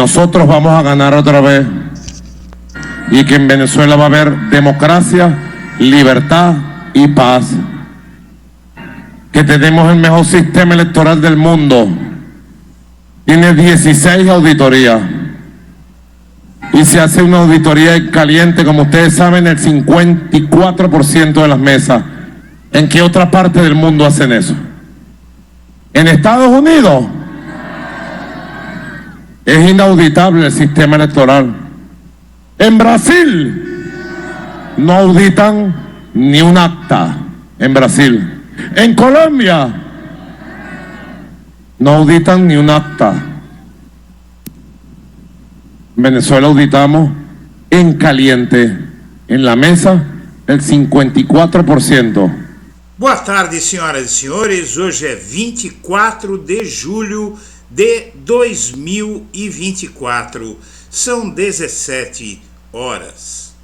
nosotros vamos a ganar otra vez y que en Venezuela va a haber democracia, libertad y paz. Que tenemos el mejor sistema electoral del mundo. Tiene 16 auditorías. Y se hace una auditoría en caliente, como ustedes saben, el 54% de las mesas. ¿En qué otra parte del mundo hacen eso? ¿En Estados Unidos? Es inauditable el sistema electoral. En Brasil no auditan ni un acta. En Brasil. En Colombia no auditan ni un acta. En Venezuela auditamos en caliente, en la mesa, el 54%. Boa tarde, senhoras e senhores. Hoje é 24 de julho de 2024. São 17 horas.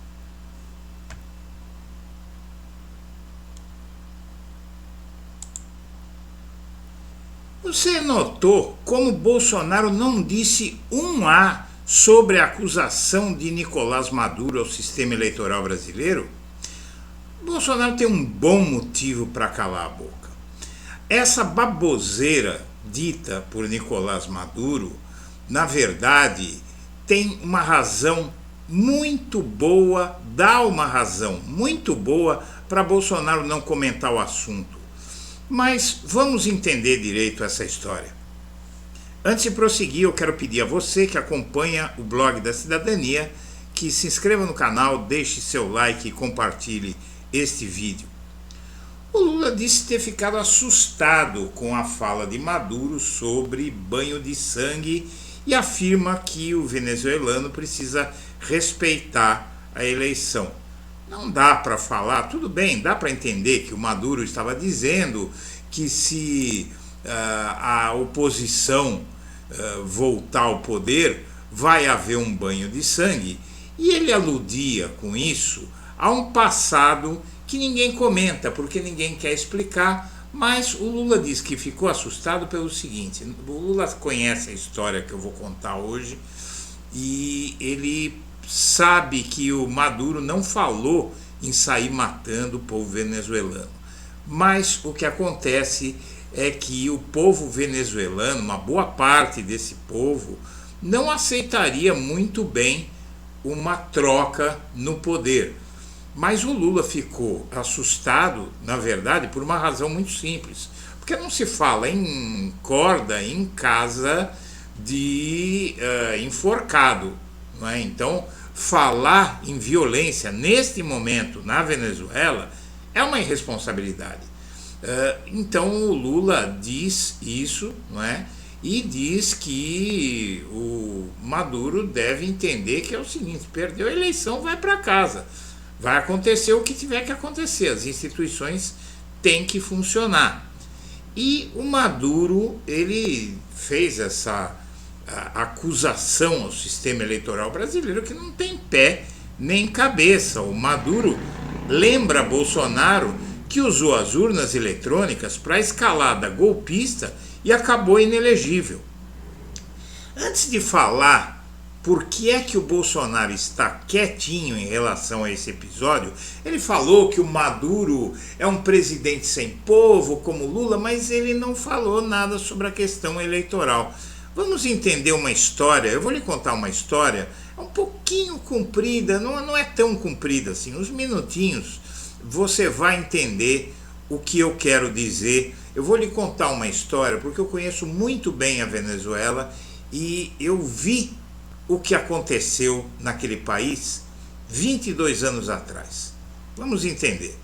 Você notou como Bolsonaro não disse um A sobre a acusação de Nicolás Maduro ao sistema eleitoral brasileiro? Bolsonaro tem um bom motivo para calar a boca. Essa baboseira dita por Nicolás Maduro, na verdade, tem uma razão muito boa, dá uma razão muito boa para Bolsonaro não comentar o assunto. Mas vamos entender direito essa história. Antes de prosseguir, eu quero pedir a você que acompanha o blog da Cidadania que se inscreva no canal, deixe seu like e compartilhe este vídeo. O Lula disse ter ficado assustado com a fala de Maduro sobre banho de sangue e afirma que o venezuelano precisa respeitar a eleição. Não dá para falar, tudo bem, dá para entender que o Maduro estava dizendo que se a oposição voltar ao poder, vai haver um banho de sangue. E ele aludia com isso a um passado que ninguém comenta, porque ninguém quer explicar, mas o Lula diz que ficou assustado pelo seguinte: o Lula conhece a história que eu vou contar hoje e ele sabe que o Maduro não falou em sair matando o povo venezuelano. Mas o que acontece é que o povo venezuelano, uma boa parte desse povo, não aceitaria muito bem uma troca no poder. Mas o Lula ficou assustado, na verdade, por uma razão muito simples. Porque não se fala em corda em casa de enforcado, não é? Então, falar em violência neste momento na Venezuela é uma irresponsabilidade. Então o Lula diz isso, não é? E diz que o Maduro deve entender que é o seguinte: perdeu a eleição, vai para casa. Vai acontecer o que tiver que acontecer, as instituições têm que funcionar. E o Maduro, ele fez essa acusação ao sistema eleitoral brasileiro que não tem pé nem cabeça. O Maduro lembra Bolsonaro que usou as urnas eletrônicas para a escalada golpista e acabou inelegível. Antes de falar por que é que o Bolsonaro está quietinho em relação a esse episódio, ele falou que o Maduro é um presidente sem povo, como Lula, mas ele não falou nada sobre a questão eleitoral. Vamos entender uma história, eu vou lhe contar uma história, é um pouquinho comprida, não é tão comprida assim, uns minutinhos você vai entender o que eu quero dizer. Eu vou lhe contar uma história porque eu conheço muito bem a Venezuela e eu vi o que aconteceu naquele país 22 anos atrás. Vamos entender.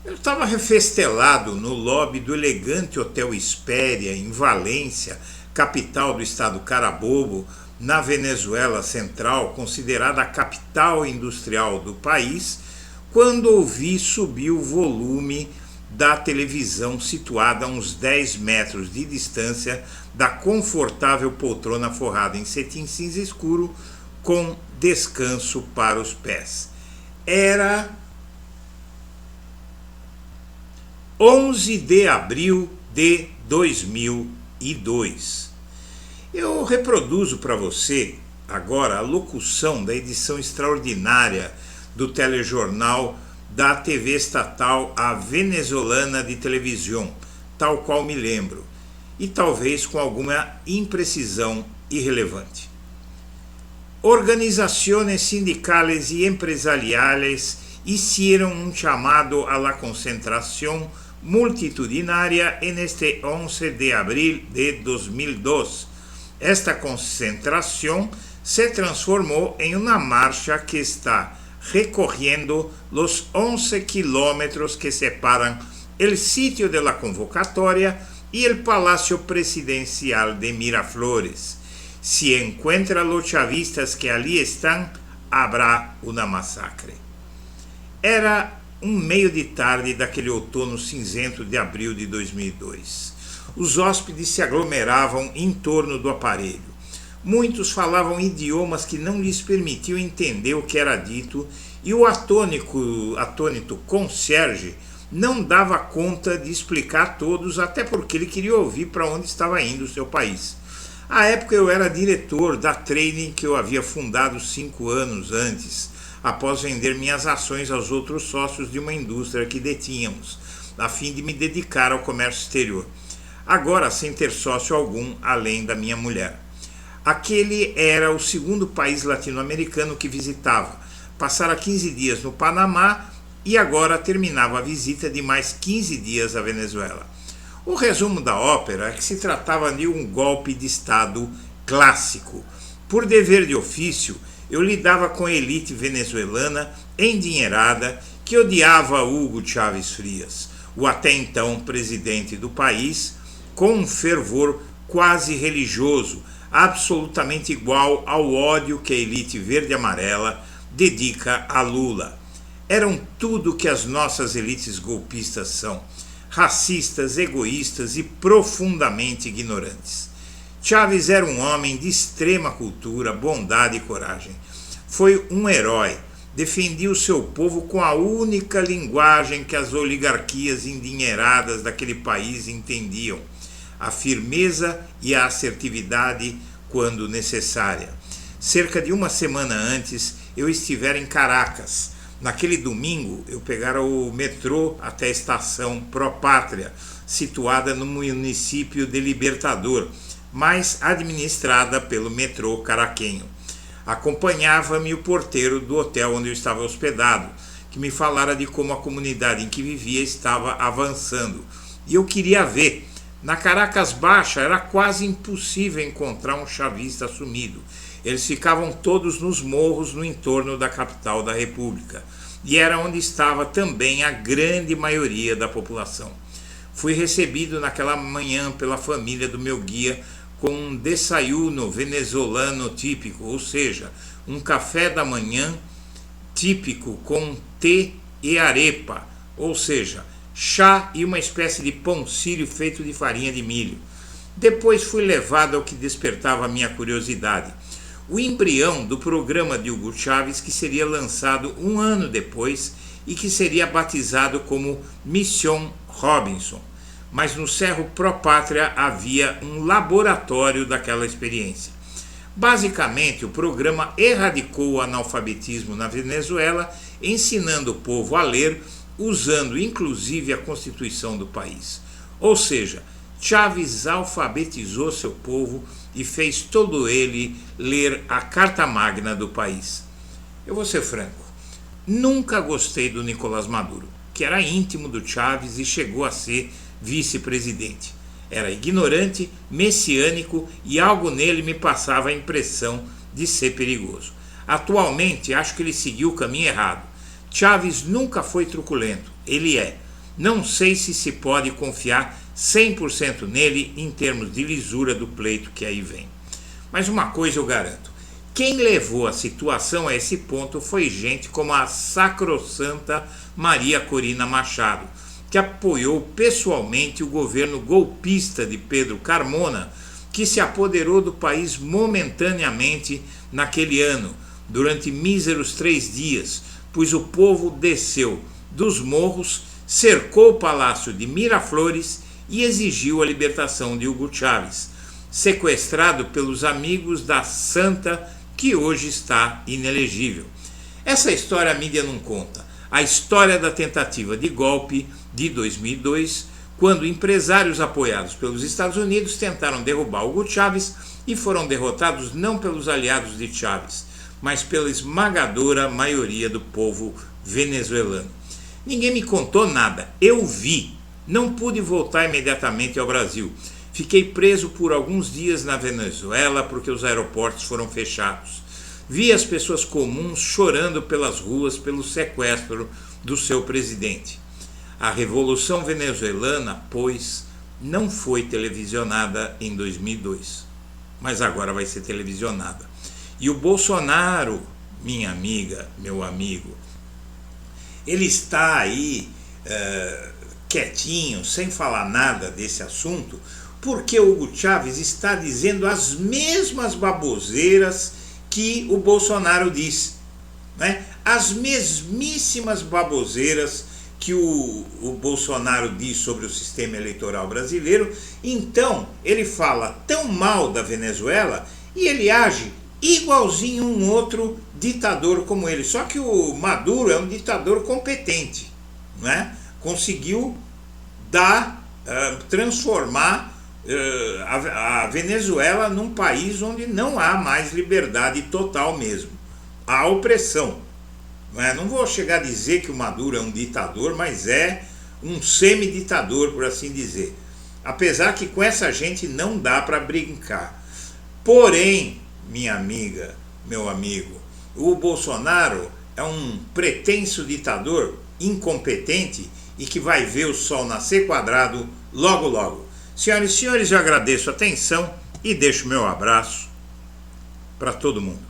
Eu estava refestelado no lobby do elegante Hotel Espéria, em Valência, capital do estado Carabobo, na Venezuela Central, considerada a capital industrial do país, quando ouvi subir o volume da televisão situada a uns 10 metros de distância da confortável poltrona forrada em cetim cinza escuro com descanso para os pés. Era 11 de abril de 2002. Eu reproduzo para você agora a locução da edição extraordinária do telejornal da TV estatal A Venezolana de Televisão, tal qual me lembro, e talvez com alguma imprecisão irrelevante. Organizações sindicales e empresariales hicieron un llamado a la concentración multitudinaria en este 11 de abril de 2002. Esta concentración se transformó en una marcha que está recorriendo los 11 kilómetros que separan el sitio de la convocatoria y el Palacio Presidencial de Miraflores. Si encuentra los chavistas que allí están, habrá una masacre. Era meio de tarde daquele outono cinzento de abril de 2002. Os hóspedes se aglomeravam em torno do aparelho. Muitos falavam idiomas que não lhes permitiam entender o que era dito e o atônito concierge não dava conta de explicar a todos, até porque ele queria ouvir para onde estava indo o seu país. À época eu era diretor da Training que eu havia fundado 5 anos antes, após vender minhas ações aos outros sócios de uma indústria que detínhamos, a fim de me dedicar ao comércio exterior. Agora sem ter sócio algum, além da minha mulher. Aquele era o segundo país latino-americano que visitava. Passara 15 dias no Panamá e agora terminava a visita de mais 15 dias à Venezuela. O resumo da ópera é que se tratava de um golpe de Estado clássico. Por dever de ofício, eu lidava com a elite venezuelana endinheirada que odiava Hugo Chávez Frías, o até então presidente do país, com um fervor quase religioso, absolutamente igual ao ódio que a elite verde-amarela dedica a Lula. Eram tudo que as nossas elites golpistas são, racistas, egoístas e profundamente ignorantes. Chávez era um homem de extrema cultura, bondade e coragem. Foi um herói, defendia o seu povo com a única linguagem que as oligarquias endinheiradas daquele país entendiam, a firmeza e a assertividade quando necessária. Cerca de uma semana antes, eu estivera em Caracas. Naquele domingo, eu pegara o metrô até a estação Propátria, situada no município de Libertador, mas administrada pelo metrô caraquenho. Acompanhava-me o porteiro do hotel onde eu estava hospedado, que me falara de como a comunidade em que vivia estava avançando. E eu queria ver. Na Caracas Baixa era quase impossível encontrar um chavista sumido. Eles ficavam todos nos morros no entorno da capital da República. E era onde estava também a grande maioria da população. Fui recebido naquela manhã pela família do meu guia com um desayuno venezolano típico, ou seja, um café da manhã típico com té e arepa, ou seja, chá e uma espécie de pão sírio feito de farinha de milho. Depois fui levado ao que despertava a minha curiosidade, o embrião do programa de Hugo Chávez, que seria lançado um ano depois e que seria batizado como Missão Robinson. Mas no Cerro Propátria havia um laboratório daquela experiência. Basicamente, o programa erradicou o analfabetismo na Venezuela, ensinando o povo a ler, usando inclusive a Constituição do país. Ou seja, Chávez alfabetizou seu povo e fez todo ele ler a Carta Magna do país. Eu vou ser franco, nunca gostei do Nicolás Maduro, que era íntimo do Chávez e chegou a ser vice-presidente. Era ignorante, messiânico e algo nele me passava a impressão de ser perigoso. Atualmente acho que ele seguiu o caminho errado. Chávez nunca foi truculento, ele é. Não sei se pode confiar 100% nele em termos de lisura do pleito que aí vem. Mas uma coisa eu garanto, quem levou a situação a esse ponto foi gente como a sacrossanta Maria Corina Machado, que apoiou pessoalmente o governo golpista de Pedro Carmona, que se apoderou do país momentaneamente naquele ano, durante míseros 3 dias, pois o povo desceu dos morros, cercou o palácio de Miraflores e exigiu a libertação de Hugo Chávez. sequestrado pelos amigos da santa que hoje está inelegível. Essa história a mídia não conta. A história da tentativa de golpe de 2002, quando empresários apoiados pelos Estados Unidos tentaram derrubar Hugo Chávez e foram derrotados não pelos aliados de Chávez, mas pela esmagadora maioria do povo venezuelano. Ninguém me contou nada, eu vi. Não pude voltar imediatamente ao Brasil. Fiquei preso por alguns dias na Venezuela porque os aeroportos foram fechados. Vi as pessoas comuns chorando pelas ruas pelo sequestro do seu presidente. A Revolução Venezuelana, pois, não foi televisionada em 2002, mas agora vai ser televisionada. E o Bolsonaro, minha amiga, meu amigo, ele está aí quietinho, sem falar nada desse assunto, porque o Hugo Chávez está dizendo as mesmas baboseiras que o Bolsonaro disse, né? As mesmíssimas baboseiras que o Bolsonaro diz sobre o sistema eleitoral brasileiro. Então ele fala tão mal da Venezuela e ele age igualzinho um outro ditador como ele, só que o Maduro é um ditador competente, né? Conseguiu transformar a Venezuela num país onde não há mais liberdade total mesmo. Há opressão. Não vou chegar a dizer que o Maduro é um ditador, mas é um semi-ditador, por assim dizer. Apesar que com essa gente não dá para brincar. Porém, minha amiga, meu amigo, o Bolsonaro é um pretenso ditador incompetente e que vai ver o sol nascer quadrado logo logo. Senhoras e senhores, eu agradeço a atenção e deixo meu abraço para todo mundo.